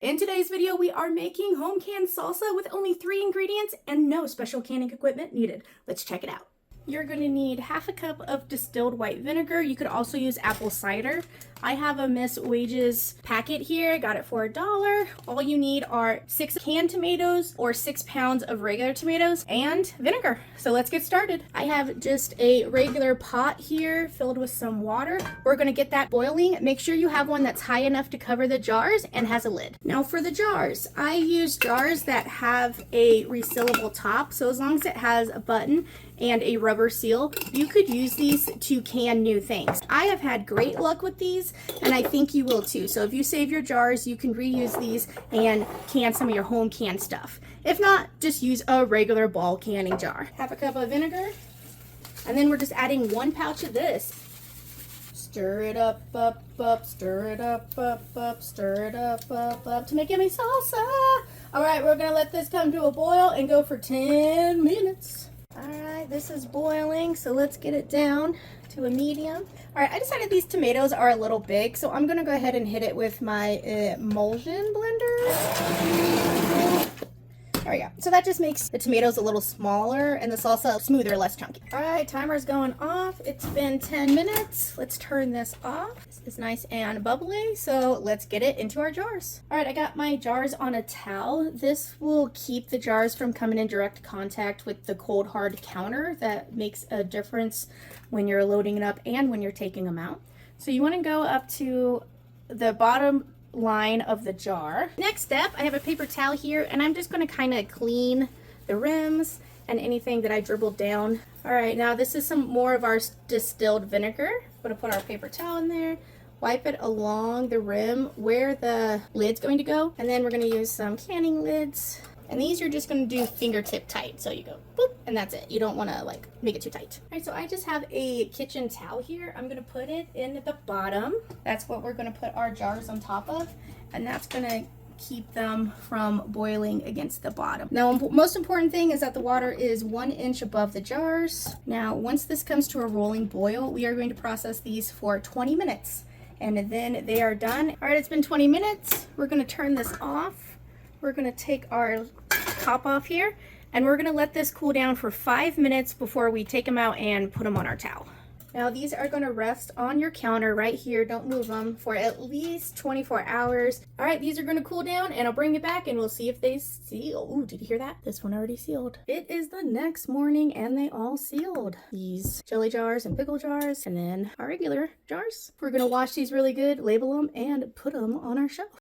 In today's video, we are making home canned salsa with only 3 ingredients and no special canning equipment needed. Let's check it out. You're going to need half a cup of distilled white vinegar. You could also use apple cider. I have a Miss Wages packet here. I got it for $1. All you need are 6 canned tomatoes or 6 pounds of regular tomatoes and vinegar. So let's get started. I have just a regular pot here filled with some water. We're going to get that boiling. Make sure you have one that's high enough to cover the jars and has a lid. Now for the jars, I use jars that have a resealable top. So as long as it has a button and a rubber seal, you could use these to can new things. I have had great luck with these, and I think you will too. So if you save your jars, you can reuse these and can some of your home canned stuff. If not, just use a regular ball canning jar. Half a cup of vinegar, and then we're just adding 1 pouch of this. Stir it up, stir it up, stir it up to make yummy salsa. All right, we're gonna let this come to a boil and go for 10 minutes. Alright, this is boiling, so let's get it down to a medium. Alright, I decided these tomatoes are a little big, so I'm going to go ahead and hit it with my emulsion blender. There we go. So that just makes the tomatoes a little smaller and the salsa smoother, less chunky. Alright, timer's going off. It's been 10 minutes. Let's turn this off. This is nice and bubbly, so let's get it into our jars. Alright, I got my jars on a towel. This will keep the jars from coming in direct contact with the cold hard counter. That makes a difference when you're loading it up and when you're taking them out. So you want to go up to the bottom line of the jar. Next step, I have a paper towel here, and I'm just going to kind of clean the rims and anything that I dribbled down. All right, now this is some more of our distilled vinegar. I'm going to put our paper towel in there, wipe it along the rim where the lid's going to go, and then we're going to use some canning lids. And these you're just going to do fingertip tight. So you go boop, and that's it. You don't want to like make it too tight. All right, so I just have a kitchen towel here. I'm going to put it in the bottom. That's what we're going to put our jars on top of. And that's going to keep them from boiling against the bottom. Now, most important thing is that the water is 1 inch above the jars. Now, once this comes to a rolling boil, we are going to process these for 20 minutes. And then they are done. All right, it's been 20 minutes. We're going to turn this off. We're going to take our top off here, and we're going to let this cool down for 5 minutes before we take them out and put them on our towel. Now these are going to rest on your counter right here, don't move them, for at least 24 hours. All right, these are going to cool down, and I'll bring it back and we'll see if they seal. Ooh, did you hear that? This one already sealed. It is the next morning and they all sealed. These jelly jars and pickle jars, and then our regular jars. We're going to wash these really good, label them, and put them on our shelf.